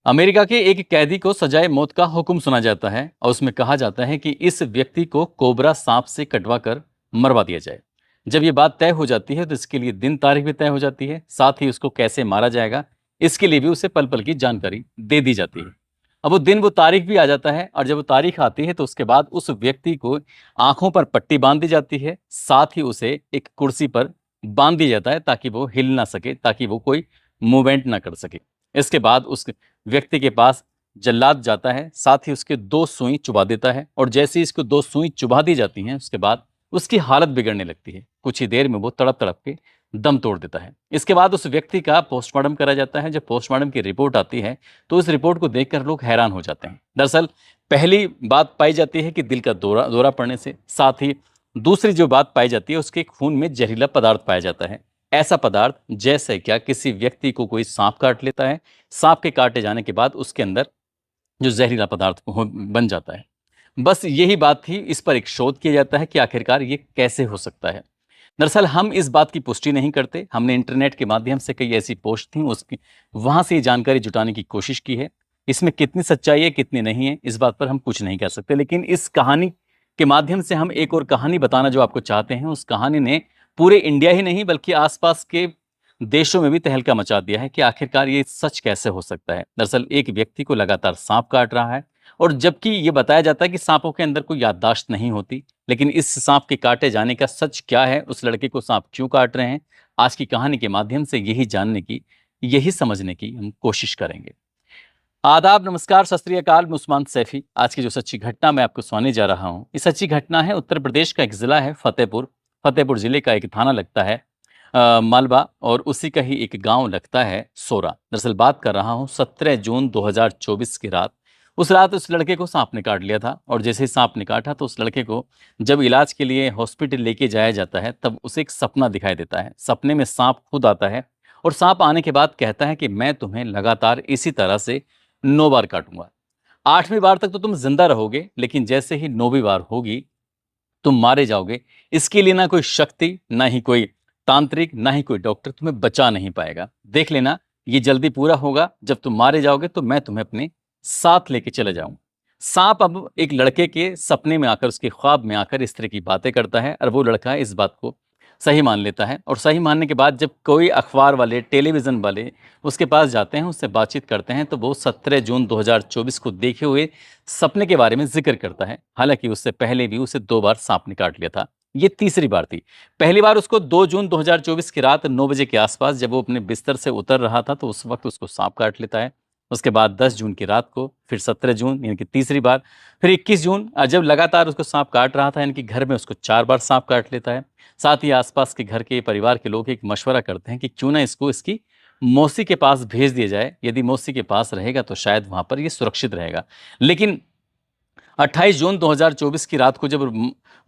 America के एक कैदी को सजाए मौत का हुक्म सुना जाता है और उसमें कहा जाता है कि इस व्यक्ति को कोबरा सांप से कटवा कर मरवा दिया जाए। जब ये बात तय हो जाती है तो इसके लिए दिन तारीख भी तय हो जाती है, साथ ही उसको कैसे मारा जाएगा इसके लिए भी उसे पल पल की जानकारी दे दी जाती है। अब वो दिन वो तारीख भी आ जाता है और जब वो तारीख आती है तो उसके बाद उस व्यक्ति को आंखों पर पट्टी बांध दी जाती है, साथ ही उसे एक कुर्सी पर बांध दिया जाता है ताकि वो हिल ना सके, ताकि वो कोई मूवमेंट ना कर सके। इसके बाद उस व्यक्ति के पास जल्लाद जाता है, साथ ही उसके 2 सुई चुबा देता है और जैसे ही इसको 2 सुई चुबा दी जाती हैं उसके बाद उसकी हालत बिगड़ने लगती है। कुछ ही देर में वो तड़प तड़प के दम तोड़ देता है। इसके बाद उस व्यक्ति का पोस्टमार्टम करा जाता है। जब पोस्टमार्टम की रिपोर्ट आती है तो उस रिपोर्ट को देखकर लोग हैरान हो जाते हैं। दरअसल पहली बात पाई जाती है कि दिल का दौरा दौरा पड़ने से, साथ ही दूसरी जो बात पाई जाती है उसके खून में जहरीला पदार्थ पाया जाता है। ऐसा पदार्थ जैसे क्या किसी व्यक्ति को कोई सांप काट लेता है, सांप के काटे जाने के बाद उसके अंदर जो जहरीला पदार्थ बन जाता है। बस यही बात थी, इस पर एक शोध किया जाता है कि आखिरकार ये कैसे हो सकता है। दरअसल हम इस बात की पुष्टि नहीं करते। हमने इंटरनेट के माध्यम से कई ऐसी पोस्ट थी, उसकी वहां से ये जानकारी जुटाने की कोशिश की है। इसमें कितनी सच्चाई है कितनी नहीं है इस बात पर हम कुछ नहीं कह सकते, लेकिन इस कहानी के माध्यम से हम एक और कहानी बताना जो आपको चाहते हैं। उस कहानी ने पूरे इंडिया ही नहीं बल्कि आसपास के देशों में भी तहलका मचा दिया है कि आखिरकार ये सच कैसे हो सकता है। दरअसल एक व्यक्ति को लगातार सांप काट रहा है और जबकि ये बताया जाता है कि सांपों के अंदर कोई याददाश्त नहीं होती, लेकिन इस सांप के काटे जाने का सच क्या है, उस लड़के को सांप क्यों काट रहे हैं, आज की कहानी के माध्यम से यही जानने की, यही समझने की हम कोशिश करेंगे। आदाब, नमस्कार, सत श्री अकाल। मैं उस्मान सैफी। आज की जो सच्ची घटना मैं आपको सुनाने जा रहा हूँ, ये सच्ची घटना है उत्तर प्रदेश का एक जिला है फतेहपुर। फतेहपुर जिले का एक थाना लगता है मालवा और उसी का ही एक गांव लगता है सोरा। दरअसल बात कर रहा हूँ 17 जून 2024 की रात। उस रात उस लड़के को सांप ने काट लिया था और जैसे ही सांप ने काटा तो उस लड़के को जब इलाज के लिए हॉस्पिटल लेके जाया जाता है तब उसे एक सपना दिखाई देता है। सपने में सांप खुद आता है और सांप आने के बाद कहता है कि मैं तुम्हें लगातार इसी तरह से 9 बार काटूंगा। 8वीं बार तक तो तुम जिंदा रहोगे, लेकिन जैसे ही 9वीं बार होगी तुम मारे जाओगे। इसके लिए ना कोई शक्ति, ना ही कोई तांत्रिक, ना ही कोई डॉक्टर तुम्हें बचा नहीं पाएगा। देख लेना, ये जल्दी पूरा होगा। जब तुम मारे जाओगे तो मैं तुम्हें अपने साथ लेके चले जाऊंगा। सांप अब एक लड़के के सपने में आकर, उसके ख्वाब में आकर इस तरह की बातें करता है और वो लड़का इस बात को सही मान लेता है। और सही मानने के बाद जब कोई अखबार वाले, टेलीविज़न वाले उसके पास जाते हैं, उससे बातचीत करते हैं, तो वो 17 जून 2024 को देखे हुए सपने के बारे में जिक्र करता है। हालांकि उससे पहले भी उसे 2 बार सांप ने काट लिया था। ये तीसरी बार थी। पहली बार उसको 2 जून 2024 की रात 9 बजे के आसपास जब वो अपने बिस्तर से उतर रहा था तो उस वक्त उसको सांप काट लेता है। उसके बाद 10 जून की रात को फिर 17 जून यानी कि तीसरी बार, फिर 21 जून जब लगातार उसको सांप काट रहा था, यानी कि घर में उसको 4 बार सांप काट लेता है। साथ ही आसपास के घर के परिवार के लोग एक मशवरा करते हैं कि क्यों ना इसको इसकी मौसी के पास भेज दिया जाए। यदि मौसी के पास रहेगा तो शायद वहां पर ये सुरक्षित रहेगा। लेकिन 28 जून 2024 की रात को जब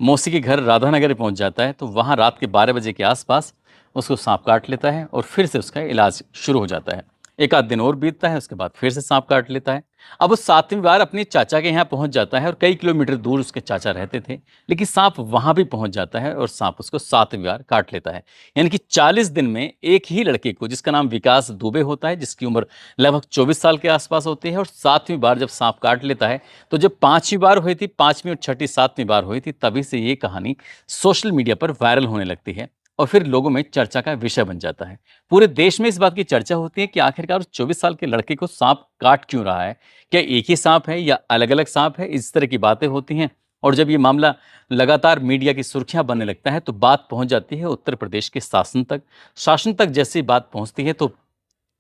मौसी के घर राधानगर पहुंच जाता है तो वहां रात के 12 बजे के आसपास उसको सांप काट लेता है और फिर से उसका इलाज शुरू हो जाता है। एक आध दिन और बीतता है, उसके बाद फिर से सांप काट लेता है। अब वो 7वीं बार अपने चाचा के यहाँ पहुंच जाता है और कई किलोमीटर दूर उसके चाचा रहते थे, लेकिन सांप वहां भी पहुंच जाता है और सांप उसको 7वीं बार काट लेता है। यानी कि 40 दिन में एक ही लड़के को, जिसका नाम विकास दुबे होता है, जिसकी उम्र लगभग 24 साल के आसपास होती है, और 7वीं बार जब सांप काट लेता है तो जब 5वीं बार हुई थी, 5वीं और छठी 7वीं बार हुई थी, तभी से ये कहानी सोशल मीडिया पर वायरल होने लगती है और फिर लोगों में चर्चा का विषय बन जाता है। पूरे देश में इस बात की चर्चा होती है कि आखिरकार उस 24 साल के लड़के को सांप काट क्यों रहा है, क्या एक ही सांप है या अलग अलग सांप है, इस तरह की बातें होती हैं। और जब ये मामला लगातार मीडिया की सुर्खियां बनने लगता है तो बात पहुंच जाती है उत्तर प्रदेश के शासन तक। शासन तक जैसी बात पहुंचती है तो,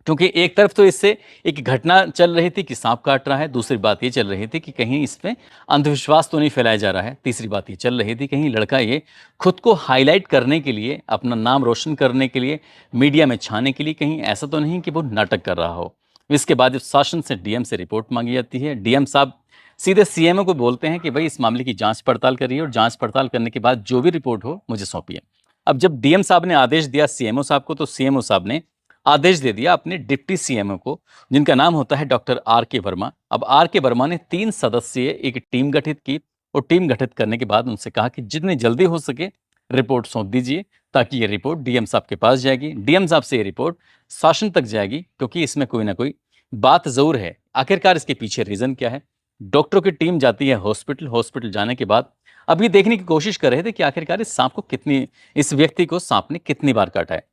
क्योंकि एक तरफ तो इससे एक घटना चल रही थी कि सांप काट रहा है, दूसरी बात ये चल रही थी कि कहीं इसमें अंधविश्वास तो नहीं फैलाया जा रहा है, तीसरी बात ये चल रही थी कहीं लड़का ये खुद को हाईलाइट करने के लिए, अपना नाम रोशन करने के लिए, मीडिया में छाने के लिए, कहीं ऐसा तो नहीं कि वो नाटक कर रहा हो। इसके बाद जब शासन से डीएम से रिपोर्ट मांगी जाती है, डीएम साहब सीधे सीएमओ को बोलते हैं कि भाई इस मामले की जांच पड़ताल करिए और जांच पड़ताल करने के बाद जो भी रिपोर्ट हो मुझे सौंपिए। अब जब डीएम साहब ने आदेश दिया सीएमओ साहब को, तो सीएमओ साहब ने आदेश दे दिया अपने डिप्टी सीएमओ को, जिनका नाम होता है डॉक्टर आर के वर्मा। अब आर के वर्मा ने 3 सदस्यीय एक टीम गठित की और टीम गठित करने के बाद उनसे कहा कि जितनी जल्दी हो सके रिपोर्ट सौंप दीजिए, ताकि ये रिपोर्ट डीएम साहब के पास जाएगी, डीएम साहब से ये रिपोर्ट शासन तक जाएगी, क्योंकि इसमें कोई ना कोई बात जरूर है। आखिरकार इसके पीछे रीजन क्या है? डॉक्टरों की टीम जाती है हॉस्पिटल, हॉस्पिटल जाने के बाद अब ये देखने की कोशिश कर रहे थे कि आखिरकार इस व्यक्ति को सांप ने कितनी बार काटा है।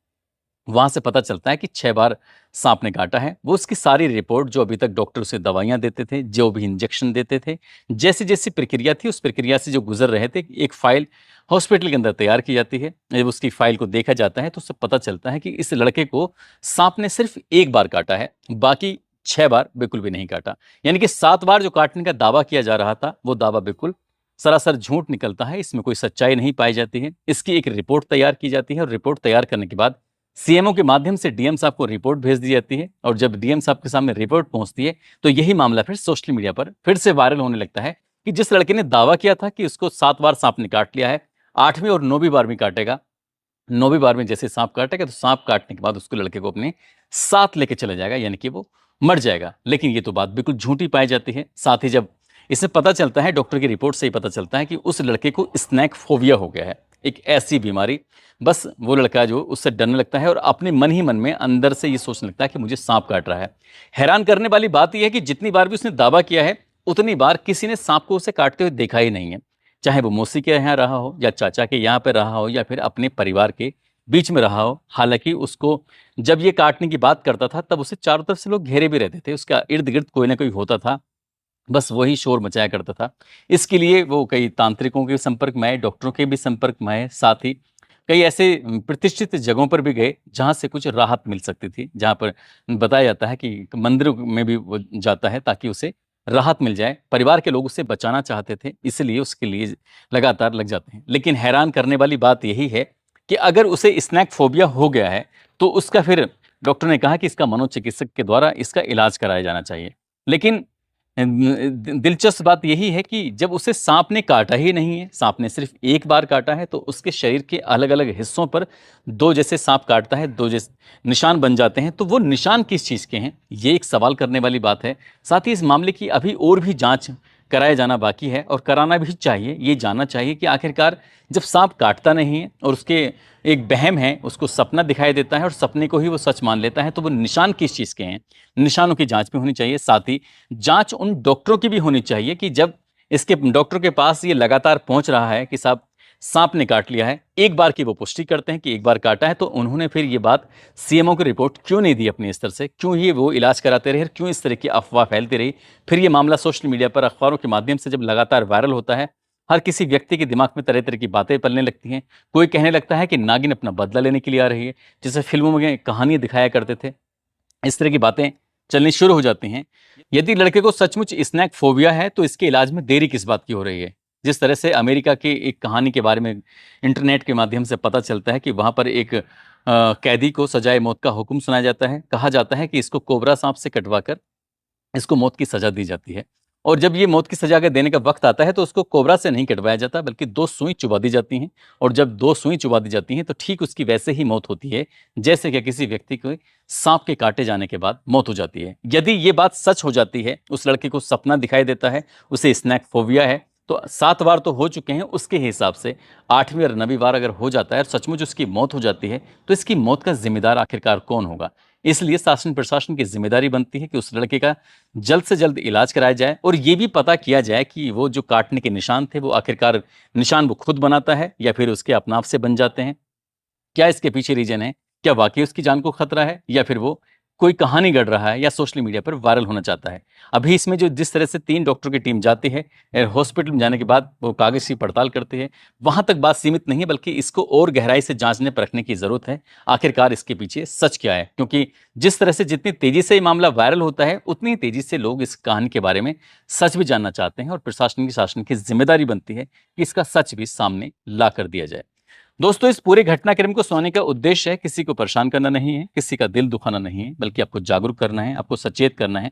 वहां से पता चलता है कि 6 बार सांप ने काटा है। वो उसकी सारी रिपोर्ट, जो अभी तक डॉक्टर उसे दवाइयां देते थे, जो भी इंजेक्शन देते थे, जैसी जैसी प्रक्रिया थी उस प्रक्रिया से जो गुजर रहे थे, एक फाइल हॉस्पिटल के अंदर तैयार की जाती है। जब उसकी फाइल को देखा जाता है तो उससे पता चलता है कि इस लड़के को सांप ने सिर्फ 1 बार काटा है, बाकी 6 बार बिल्कुल भी नहीं काटा। यानी कि 7 बार जो काटने का दावा किया जा रहा था वो दावा बिल्कुल सरासर झूठ निकलता है, इसमें कोई सच्चाई नहीं पाई जाती है। इसकी एक रिपोर्ट तैयार की जाती है और रिपोर्ट तैयार करने के बाद सीएमओ के माध्यम से डीएम साहब को रिपोर्ट भेज दी जाती है। और जब डीएम साहब के सामने रिपोर्ट पहुंचती है तो यही मामला फिर सोशल मीडिया पर फिर से वायरल होने लगता है कि जिस लड़के ने दावा किया था कि उसको 7 बार सांप ने काट लिया है, 8वीं और 9वीं बार भी काटेगा, 9वीं बार में जैसे सांप काटेगा तो सांप काटने के बाद उसको लड़के को अपने साथ लेके चला जाएगा, यानी कि वो मर जाएगा। लेकिन ये तो बात बिल्कुल झूठी पाई जाती है। साथ ही जब इसे पता चलता है, डॉक्टर की रिपोर्ट से ही पता चलता है कि उस लड़के को स्नैक फोबिया हो गया है, एक ऐसी बीमारी। बस वो लड़का जो उससे डरने लगता है और अपने मन ही मन में अंदर से ये सोचने लगता है कि मुझे सांप काट रहा है। हैरान करने वाली बात यह है कि जितनी बार भी उसने दावा किया है उतनी बार किसी ने सांप को उसे काटते हुए देखा ही नहीं है। चाहे वो मौसी के यहाँ रहा हो या चाचा के यहाँ पे रहा हो या फिर अपने परिवार के बीच में रहा हो। हालांकि उसको जब ये काटने की बात करता था तब उसे चारों तरफ से लोग घेरे भी रहते थे, उसका इर्द गिर्द कोई ना कोई होता था, बस वही शोर मचाया करता था। इसके लिए वो कई तांत्रिकों के संपर्क में आए, डॉक्टरों के भी संपर्क में आए, साथ ही कई ऐसे प्रतिष्ठित जगहों पर भी गए जहाँ से कुछ राहत मिल सकती थी। जहाँ पर बताया जाता है कि मंदिरों में भी वो जाता है ताकि उसे राहत मिल जाए। परिवार के लोग उसे बचाना चाहते थे, इसलिए उसके लिए लगातार लग जाते हैं। लेकिन हैरान करने वाली बात यही है कि अगर उसे स्नैक फोबिया हो गया है तो उसका फिर डॉक्टर ने कहा कि इसका मनोचिकित्सक के द्वारा इसका इलाज कराया जाना चाहिए। लेकिन दिलचस्प बात यही है कि जब उसे सांप ने काटा ही नहीं है, सांप ने सिर्फ 1 बार काटा है, तो उसके शरीर के अलग अलग हिस्सों पर दो जैसे सांप काटता है, दो जैसे निशान बन जाते हैं। तो वो निशान किस चीज़ के हैं, ये एक सवाल करने वाली बात है। साथ ही इस मामले की अभी और भी जांच कराया जाना बाकी है और कराना भी चाहिए। ये जानना चाहिए कि आखिरकार जब सांप काटता नहीं है और उसके एक वहम है, उसको सपना दिखाई देता है और सपने को ही वो सच मान लेता है, तो वो निशान किस चीज़ के हैं, निशानों की जांच भी होनी चाहिए। साथ ही जांच उन डॉक्टरों की भी होनी चाहिए कि जब इसके डॉक्टर के पास ये लगातार पहुंच रहा है कि साहब सांप ने काट लिया है, एक बार की वो पुष्टि करते हैं कि 1 बार काटा है, तो उन्होंने फिर ये बात सीएमओ की रिपोर्ट क्यों नहीं दी अपने स्तर से, क्यों ये वो इलाज कराते रहे, क्यों इस तरह की अफवाह फैलती रही। फिर ये मामला सोशल मीडिया पर अखबारों के माध्यम से जब लगातार वायरल होता है, हर किसी व्यक्ति के दिमाग में तरह तरह की बातें पलने लगती हैं। कोई कहने लगता है कि नागिन अपना बदला लेने के लिए आ रही है, जैसे फिल्मों में कहानियां दिखाया करते थे, इस तरह की बातें चलनी शुरू हो जाती हैं। यदि लड़के को सचमुच स्नैक फोबिया है तो इसके इलाज में देरी किस बात की हो रही है। जिस तरह से अमेरिका की एक कहानी के बारे में इंटरनेट के माध्यम से पता चलता है कि वहां पर एक कैदी को सजाए मौत का हुक्म सुनाया जाता है। कहा जाता है कि इसको कोबरा सांप से कटवा कर इसको मौत की सजा दी जाती है। और जब ये मौत की सजा के देने का वक्त आता है तो उसको कोबरा से नहीं कटवाया जाता, बल्कि 2 सुई चुबा दी जाती हैं। और जब 2 सुई चुबा दी जाती हैं तो ठीक उसकी वैसे ही मौत होती है जैसे कि किसी व्यक्ति को सांप के काटे जाने के बाद मौत हो जाती है। यदि ये बात सच हो जाती है, उस लड़के को सपना दिखाई देता है, उसे स्नैक फोबिया है, तो 7 बार तो हो चुके हैं, उसके हिसाब से 8वीं और 9वीं बार अगर हो जाता है और सचमुच उसकी मौत हो जाती है, तो इसकी मौत का जिम्मेदार आखिरकार कौन होगा। इसलिए शासन प्रशासन की जिम्मेदारी बनती है कि उस लड़के का जल्द से जल्द इलाज कराया जाए और ये भी पता किया जाए कि वो जो काटने के निशान थे वो आखिरकार निशान वो खुद बनाता है या फिर उसके अपने आप से बन जाते हैं। क्या इसके पीछे रीजन है, क्या वाकई उसकी जान को खतरा है या फिर वो कोई कहानी गढ़ रहा है या सोशल मीडिया पर वायरल होना चाहता है। अभी इसमें जो जिस तरह से 3 डॉक्टरों की टीम जाती है हॉस्पिटल में जाने के बाद वो कागज की पड़ताल करती है, वहां तक बात सीमित नहीं है, बल्कि इसको और गहराई से जांचने परखने की जरूरत है। आखिरकार इसके पीछे सच क्या है, क्योंकि जिस तरह से जितनी तेजी से ये मामला वायरल होता है उतनी तेजी से लोग इस कहानी के बारे में सच भी जानना चाहते हैं और प्रशासन की शासन की जिम्मेदारी बनती है कि इसका सच भी सामने ला कर दिया जाए। दोस्तों, इस पूरे घटनाक्रम को सुनाने का उद्देश्य है किसी को परेशान करना नहीं है, किसी का दिल दुखाना नहीं है, बल्कि आपको जागरूक करना है, आपको सचेत करना है।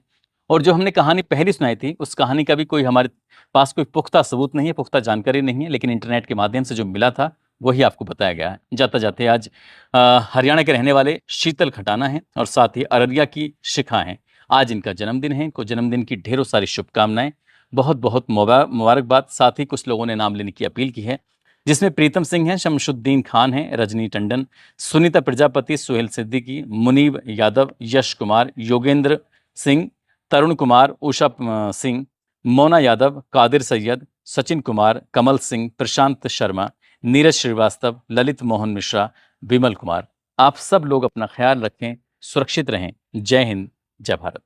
और जो हमने कहानी पहली सुनाई थी उस कहानी का भी कोई हमारे पास कोई पुख्ता सबूत नहीं है, पुख्ता जानकारी नहीं है, लेकिन इंटरनेट के माध्यम से जो मिला था वही आपको बताया गया है। जाते जाते आज हरियाणा के रहने वाले शीतल खटाना हैं और साथ ही अररिया की शिखा हैं। आज इनका जन्मदिन है, इनको जन्मदिन की ढेरों सारी शुभकामनाएं, बहुत बहुत मुबारकबाद। साथ ही कुछ लोगों ने नाम लेने की अपील की है, जिसमें प्रीतम सिंह हैं, शमशुद्दीन खान हैं, रजनी टंडन, सुनीता प्रजापति, सुहेल सिद्दीकी, मुनीब यादव, यश कुमार, योगेंद्र सिंह, तरुण कुमार, उषा सिंह, मोना यादव, कादिर सैयद, सचिन कुमार, कमल सिंह, प्रशांत शर्मा, नीरज श्रीवास्तव, ललित मोहन मिश्रा, विमल कुमार। आप सब लोग अपना ख्याल रखें, सुरक्षित रहें। जय हिंद, जय भारत।